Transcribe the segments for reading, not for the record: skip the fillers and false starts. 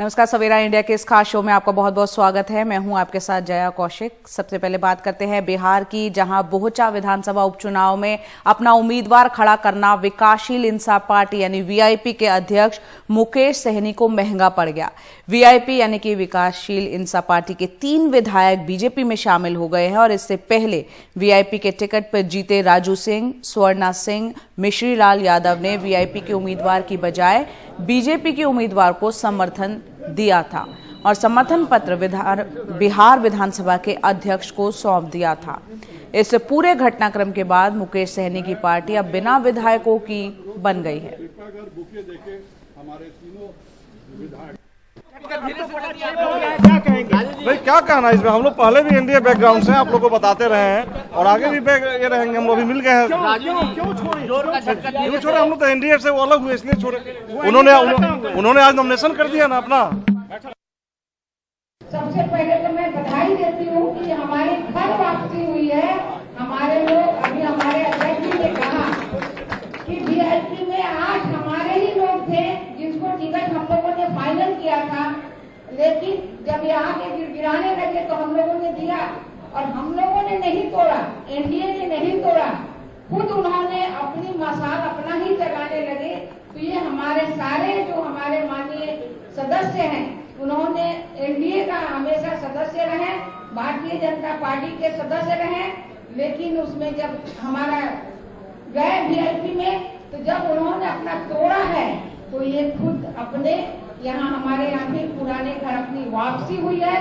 नमस्कार, सवेरा इंडिया के इस खास शो में आपका बहुत बहुत स्वागत है। मैं हूं आपके साथ जया कौशिक। सबसे पहले बात करते हैं बिहार की, जहां बोहचा विधानसभा उपचुनाव में अपना उम्मीदवार खड़ा करना विकासशील इंसाफ पार्टी यानी वीआईपी के अध्यक्ष मुकेश सहनी को महंगा पड़ गया। वीआईपी यानी कि विकासशील इंसाफ पार्टी के 3 विधायक बीजेपी में शामिल हो गए हैं और इससे पहले वीआईपी के टिकट पर जीते राजू सिंह, स्वर्णा सिंह, मिश्री लाल यादव ने वीआईपी के उम्मीदवार की बजाय बीजेपी के उम्मीदवार को समर्थन दिया था और समर्थन पत्र बिहार विधानसभा के अध्यक्ष को सौंप दिया था। इस पूरे घटनाक्रम के बाद मुकेश सहनी की पार्टी अब बिना विधायकों की बन गई है। भाई क्या कहना इसमें, हम लोग पहले भी एनडीए बैकग्राउंड से आप लोगों को बताते रहे हैं और आगे भी ये रहेंगे। हम लोग भी मिल गए हैं। क्यों छोड़े? हम लोग तो एनडीए से वो अलग हुए इसलिए छोड़े। उन्होंने आज नॉमिनेशन कर दिया ना अपना। सबसे पहले तो मैं बधाई देती हूँ कि हमारी घर वापसी हुई है। हमारे लोग अभी हमारे अध्यक्ष जी ने कहा कि वीआईपी में 8 हमारे ही लोग थे जिसको टिकट हम लोगों ने फाइनल किया था, लेकिन जब यहाँ के गिराने लगे तो हम लोगों ने दिया और हम लोगों ने नहीं तोड़ा, एनडीए ने नहीं तोड़ा, खुद उन्होंने अपनी मसाल अपना ही जगाने लगे। तो ये हमारे सारे जो हमारे माननीय सदस्य हैं उन्होंने एनडीए का हमेशा सदस्य रहे, भारतीय जनता पार्टी के सदस्य रहे, लेकिन उसमें जब हमारा गए वीआईपी में तो जब उन्होंने अपना तोड़ा है तो ये खुद अपने यहाँ हमारे यहाँ भी पुराने घर अपनी वापसी हुई है।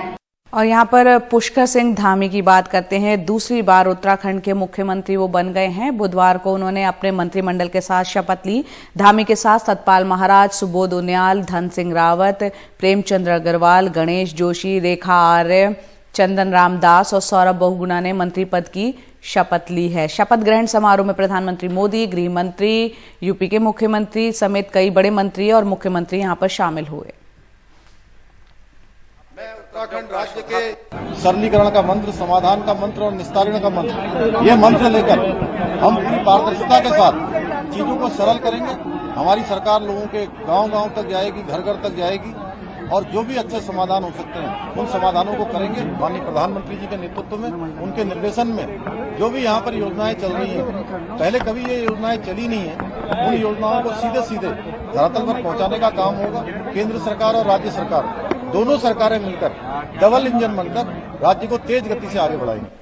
और यहाँ पर पुष्कर सिंह धामी की बात करते हैं। दूसरी बार उत्तराखंड के मुख्यमंत्री वो बन गए हैं। बुधवार को उन्होंने अपने मंत्रिमंडल के साथ शपथ ली। धामी के साथ सतपाल महाराज, सुबोध उनियाल, धन सिंह रावत, प्रेमचंद्र अग्रवाल, गणेश जोशी, रेखा आर्य, चंदन राम दास और सौरभ बहुगुणा ने मंत्री पद की शपथ ली है। शपथ ग्रहण समारोह में प्रधानमंत्री मोदी, गृह मंत्री, यूपी के मुख्यमंत्री समेत कई बड़े मंत्री और मुख्यमंत्री यहाँ पर शामिल हुए। उत्तराखंड राज्य के सरलीकरण का मंत्र, समाधान का मंत्र और निस्तारण का मंत्र, ये मंत्र लेकर हम पूरी पारदर्शिता के साथ चीजों को सरल करेंगे। हमारी सरकार लोगों के गांव-गांव तक जाएगी, घर-घर तक जाएगी और जो भी अच्छे समाधान हो सकते हैं उन समाधानों को करेंगे। माननीय प्रधानमंत्री जी के नेतृत्व में, उनके निर्देशन में जो भी यहाँ पर योजनाएं चल रही हैं, पहले कभी ये योजनाएं चली नहीं है, उन योजनाओं को सीधे सीधे धरातल पर पहुंचाने का काम होगा। केंद्र सरकार और राज्य सरकार दोनों सरकारें मिलकर डबल इंजन बनकर राज्य को तेज गति से आगे बढ़ाएंगे।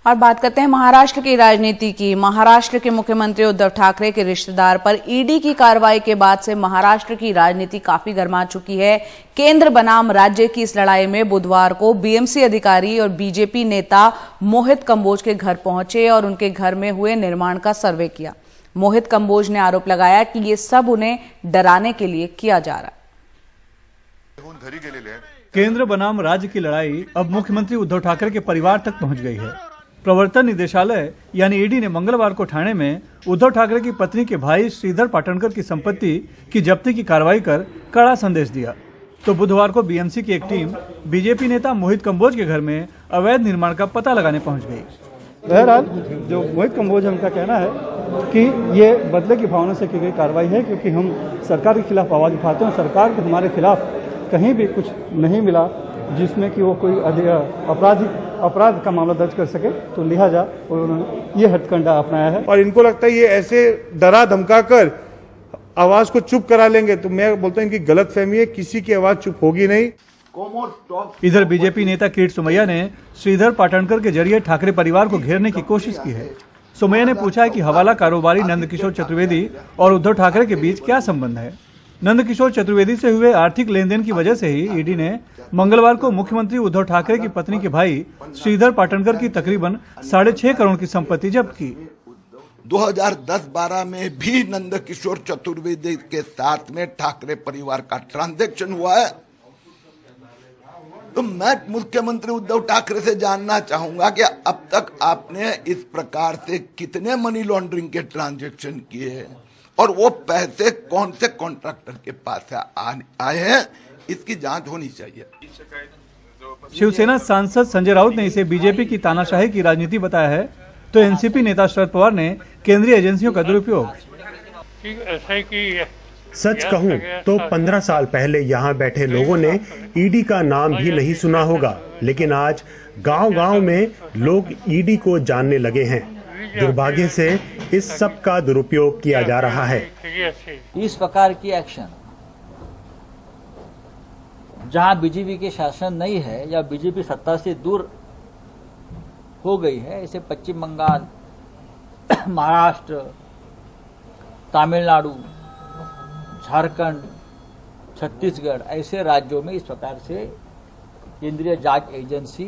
और बात करते हैं महाराष्ट्र की राजनीति की। महाराष्ट्र के मुख्यमंत्री उद्धव ठाकरे के रिश्तेदार पर ईडी की कार्रवाई के बाद से महाराष्ट्र की राजनीति काफी गर्मा चुकी है। केंद्र बनाम राज्य की इस लड़ाई में बुधवार को बीएमसी अधिकारी और बीजेपी नेता मोहित कंबोज के घर पहुंचे और उनके घर में हुए निर्माण का सर्वे किया। मोहित कंबोज ने आरोप लगाया कि ये सब उन्हें डराने के लिए किया जा रहा है। केंद्र बनाम राज्य की लड़ाई अब मुख्यमंत्री उद्धव ठाकरे के परिवार तक पहुंच गई है। प्रवर्तन निदेशालय यानी ईडी ने मंगलवार को ठाणे में उद्धव ठाकरे की पत्नी के भाई श्रीधर पाटणकर की संपत्ति की जब्ती की कार्रवाई कर कड़ा संदेश दिया। तो बुधवार को बीएमसी की एक टीम बीजेपी नेता मोहित कंबोज के घर में अवैध निर्माण का पता लगाने पहुंच गई। बहरहाल जो मोहित कंबोज है उनका कहना है कि ये बदले की भावना से की गई कार्रवाई है, क्योंकि हम सरकार के खिलाफ आवाज उठाते हैं। सरकार को हमारे खिलाफ कहीं भी कुछ नहीं मिला जिसमें कि वो कोई अपराध का मामला दर्ज कर सके, तो लिहाजा उन्होंने ये हथकंडा अपनाया है। और इनको लगता है ये ऐसे डरा धमका कर आवाज को चुप करा लेंगे, तो मैं बोलता हूँ इनकी गलतफहमी है, किसी की आवाज चुप होगी नहीं। इधर बीजेपी नेता किरीट सोमैया ने श्रीधर पाटणकर के जरिए ठाकरे परिवार को घेरने की कोशिश की है। सोमैया ने पूछा है कि हवाला कारोबारी नंदकिशोर चतुर्वेदी और उद्धव ठाकरे के बीच क्या संबंध है। नंदकिशोर चतुर्वेदी से हुए आर्थिक लेन देन की वजह से ही ईडी ने मंगलवार को मुख्यमंत्री उद्धव ठाकरे की पत्नी के भाई श्रीधर पाटणकर की तकरीबन 6.5 करोड़ की संपत्ति जब्त की। 2010-12 में भी नंदकिशोर चतुर्वेदी के साथ में ठाकरे परिवार का ट्रांजैक्शन हुआ है। तो मैं मुख्यमंत्री उद्धव ठाकरे से जानना चाहूंगा कि अब तक आपने इस प्रकार से कितने मनी लॉन्ड्रिंग के ट्रांजैक्शन किए हैं और वो पैसे कौन से कॉन्ट्रैक्टर के पास आए हैं, इसकी जांच होनी चाहिए। शिवसेना सांसद संजय राउत ने इसे बीजेपी की तानाशाही की राजनीति बताया है, तो एनसीपी नेता शरद पवार ने केंद्रीय एजेंसियों का दुरुपयोग। ऐसा है कि सच कहूं तो 15 साल पहले यहाँ बैठे लोगों ने ईडी का नाम भी नहीं सुना होगा, लेकिन आज गांव-गांव में लोग ईडी को जानने लगे हैं। दुर्भाग्य से इस सब का दुरुपयोग किया जा रहा है। इस प्रकार की एक्शन जहां बीजेपी के शासन नहीं है या बीजेपी सत्ता से दूर हो गई है, ऐसे पश्चिम बंगाल, महाराष्ट्र, तमिलनाडु, झारखंड, छत्तीसगढ़ ऐसे राज्यों में इस प्रकार से केंद्रीय जांच एजेंसी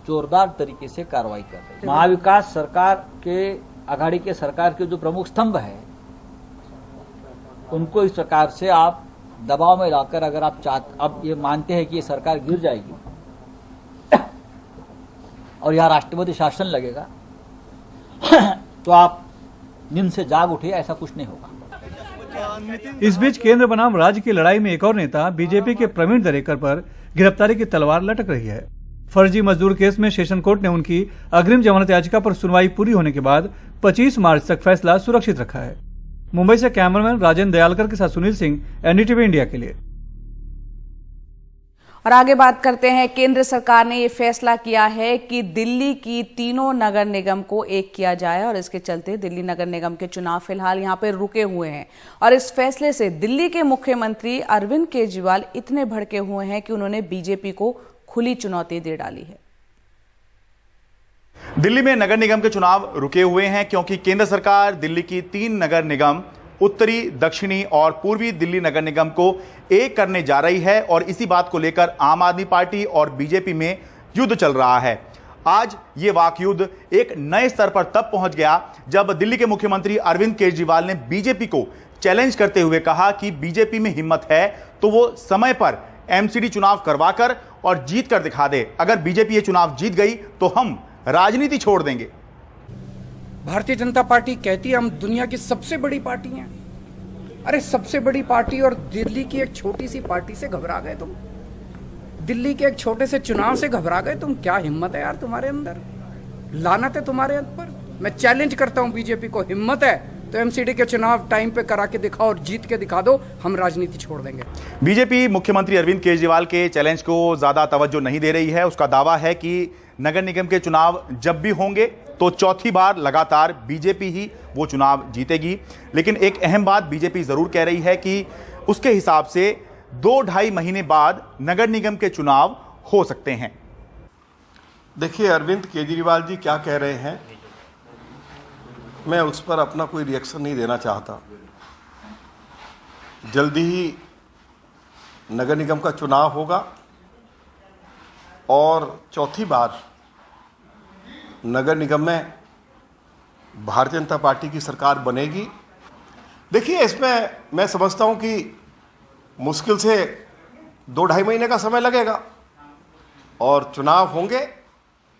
जोरदार तरीके से कार्रवाई कर रही है। महाविकास सरकार के आघाड़ी के सरकार के जो प्रमुख स्तंभ है उनको इस प्रकार से आप दबाव में लाकर अगर आप अब ये मानते हैं कि ये सरकार गिर जाएगी और यहाँ राष्ट्रपति शासन लगेगा तो आप नींद से जाग उठिए, ऐसा कुछ नहीं होगा। इस बीच केंद्र बनाम राज्य की लड़ाई में एक और नेता बीजेपी के प्रवीण दरेकर पर गिरफ्तारी की तलवार लटक रही है। फर्जी मजदूर केस में सेशन कोर्ट ने उनकी अग्रिम जमानत याचिका पर सुनवाई पूरी होने के बाद 25 मार्च तक फैसला सुरक्षित रखा है। मुंबई से कैमरामैन राजेंद्र दयालकर के साथ सुनील सिंह, एनडीटीवी इंडिया के लिए। और आगे बात करते हैं, केंद्र सरकार ने ये फैसला किया है कि दिल्ली की तीनों नगर निगम को एक किया जाए और इसके चलते दिल्ली नगर निगम के चुनाव फिलहाल यहां पर रुके हुए हैं। और इस फैसले से दिल्ली के मुख्यमंत्री अरविंद केजरीवाल इतने भड़के हुए हैं कि उन्होंने बीजेपी को खुली चुनौती दे डाली है। दिल्ली में नगर निगम के चुनाव रुके हुए हैं क्योंकि केंद्र सरकार दिल्ली की 3 नगर निगम उत्तरी, दक्षिणी और पूर्वी दिल्ली नगर निगम को एक करने जा रही है और इसी बात को लेकर आम आदमी पार्टी और बीजेपी में युद्ध चल रहा है। आज ये वाक युद्ध एक नए स्तर पर तब पहुंच गया जब दिल्ली के मुख्यमंत्री अरविंद केजरीवाल ने बीजेपी को चैलेंज करते हुए कहा कि बीजेपी में हिम्मत है तो वो समय पर एमसीडी चुनाव करवाकर और जीत कर दिखा दे। अगर बीजेपी ये चुनाव जीत गई तो हम राजनीति छोड़ देंगे। भारतीय जनता पार्टी कहती है हम दुनिया की सबसे बड़ी पार्टी हैं। अरे सबसे बड़ी पार्टी और दिल्ली की एक छोटी सी पार्टी से घबरा गए तुम? दिल्ली के एक छोटे से चुनाव से घबरा गए तुम? क्या हिम्मत है यार तुम्हारे अंदर, लानत है तुम्हारे ऊपर। मैं चैलेंज करता हूं बीजेपी को, हिम्मत है तो एमसीडी के चुनाव टाइम पे करा के दिखाओ और जीत के दिखा दो, हम राजनीति छोड़ देंगे। बीजेपी मुख्यमंत्री अरविंद केजरीवाल के चैलेंज को ज्यादा तवज्जो नहीं दे रही है। उसका दावा है कि नगर निगम के चुनाव जब भी होंगे तो चौथी बार लगातार बीजेपी ही वो चुनाव जीतेगी। लेकिन एक अहम बात बीजेपी जरूर कह रही है कि उसके हिसाब से 2-2.5 महीने बाद नगर निगम के चुनाव हो सकते हैं। देखिए, अरविंद केजरीवाल जी क्या कह रहे हैं, मैं उस पर अपना कोई रिएक्शन नहीं देना चाहता। जल्दी ही नगर निगम का चुनाव होगा और चौथी बार नगर निगम में भारतीय जनता पार्टी की सरकार बनेगी। देखिए, इसमें मैं समझता हूं कि मुश्किल से 2-2.5 महीने का समय लगेगा और चुनाव होंगे।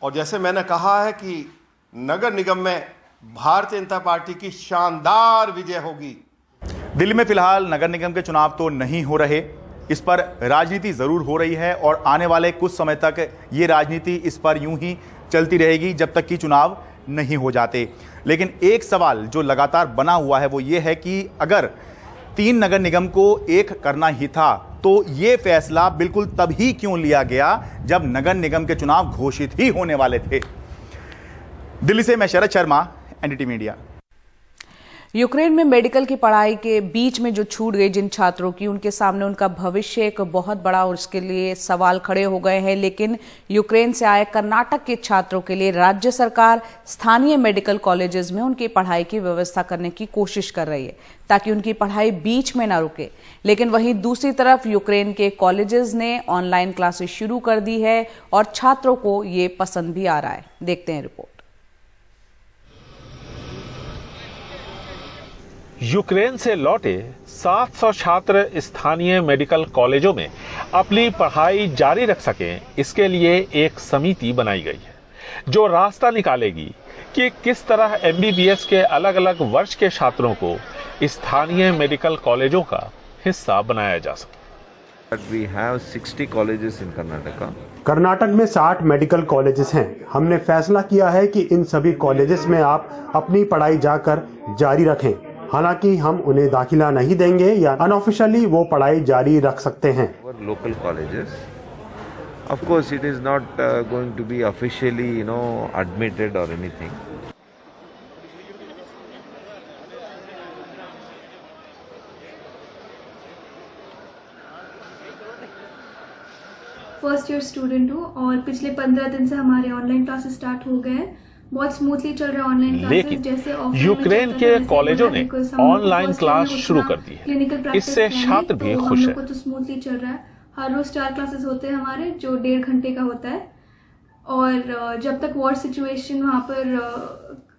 और जैसे मैंने कहा है कि नगर निगम में भारतीय जनता पार्टी की शानदार विजय होगी। दिल्ली में फिलहाल नगर निगम के चुनाव तो नहीं हो रहे, इस पर राजनीति जरूर हो रही है और आने वाले कुछ समय तक ये राजनीति इस पर यूं ही चलती रहेगी जब तक कि चुनाव नहीं हो जाते। लेकिन एक सवाल जो लगातार बना हुआ है वो ये है कि अगर 3 नगर निगम को एक करना ही था तो ये फैसला बिल्कुल तभी क्यों लिया गया जब नगर निगम के चुनाव घोषित ही होने वाले थे। दिल्ली से मैं Sharad Sharma, NDTV India. Ukraine में मेडिकल की पढ़ाई के बीच में जो छूट गई जिन छात्रों की, उनके सामने उनका भविष्य एक बहुत बड़ा और उसके लिए सवाल खड़े हो गए हैं। लेकिन यूक्रेन से आए कर्नाटक के छात्रों के लिए राज्य सरकार स्थानीय मेडिकल कॉलेजेस में उनकी पढ़ाई की व्यवस्था करने की कोशिश कर रही है ताकि उनकी पढ़ाई बीच में ना रुके। लेकिन वहीं दूसरी तरफ यूक्रेन के कॉलेजेस ने ऑनलाइन क्लासेस शुरू कर दी है और छात्रों को ये पसंद भी आ रहा है। देखते हैं रिपोर्ट। यूक्रेन से लौटे 700 छात्र स्थानीय मेडिकल कॉलेजों में अपनी पढ़ाई जारी रख सकें, इसके लिए एक समिति बनाई गई है जो रास्ता निकालेगी कि किस तरह एमबीबीएस के अलग अलग वर्ष के छात्रों को स्थानीय मेडिकल कॉलेजों का हिस्सा बनाया जा सके। We have 60 colleges in Karnataka. Karnataka में 60 मेडिकल कॉलेजेस हैं। हमने फैसला किया है कि इन सभी कॉलेजेस में आप अपनी पढ़ाई जाकर जारी रखें। हालांकि हम उन्हें दाखिला नहीं देंगे या अनऑफिशियली वो पढ़ाई जारी रख सकते हैं। Local colleges, of course, it is not going to be officially, admitted or anything. First year student हूँ और पिछले 15 दिन से हमारे ऑनलाइन क्लासेस स्टार्ट हो गए हैं। बहुत स्मूथली चल रहा है ऑनलाइन क्लासेस। लेकिन जैसे यूक्रेन के कॉलेजों ने ऑनलाइन क्लास शुरू कर दी है, इससे छात्र भी खुश है। तो स्मूथली चल रहा है। हर रोज 4 क्लासेस होते हैं हमारे, जो 1.5 घंटे का होता है। और जब तक वॉर सिचुएशन वहाँ पर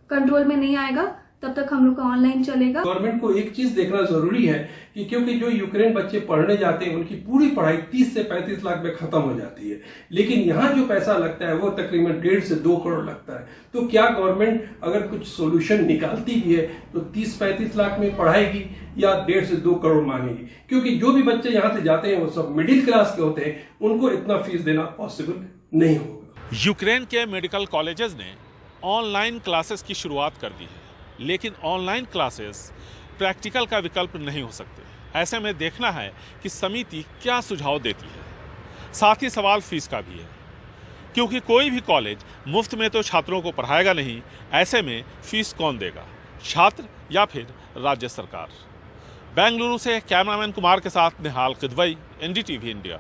कंट्रोल में नहीं आएगा तब तक हम लोग का ऑनलाइन चलेगा। गवर्नमेंट को एक चीज देखना जरूरी है कि क्योंकि जो यूक्रेन बच्चे पढ़ने जाते हैं उनकी पूरी पढ़ाई 30 से 35 लाख में खत्म हो जाती है, लेकिन यहाँ जो पैसा लगता है वो तकरीबन 1.5 से 2 करोड़ लगता है। तो क्या गवर्नमेंट अगर कुछ सोल्यूशन निकालती भी है तो 30-35 लाख में पढ़ाएगी या 1.5 से 2 करोड़ मांगेगी? क्योंकि जो भी बच्चे यहाँ से जाते हैं वो सब मिडिल क्लास के होते हैं, उनको इतना फीस देना पॉसिबल नहीं होगा। यूक्रेन के मेडिकल कॉलेजेस ने ऑनलाइन क्लासेस की शुरुआत कर दी है, लेकिन ऑनलाइन क्लासेस प्रैक्टिकल का विकल्प नहीं हो सकते। ऐसे में देखना है कि समिति क्या सुझाव देती है। साथ ही सवाल फीस का भी है, क्योंकि कोई भी कॉलेज मुफ्त में तो छात्रों को पढ़ाएगा नहीं। ऐसे में फीस कौन देगा, छात्र या फिर राज्य सरकार? बेंगलुरु से कैमरामैन कुमार के साथ निहाल किदवई, NDTV इंडिया।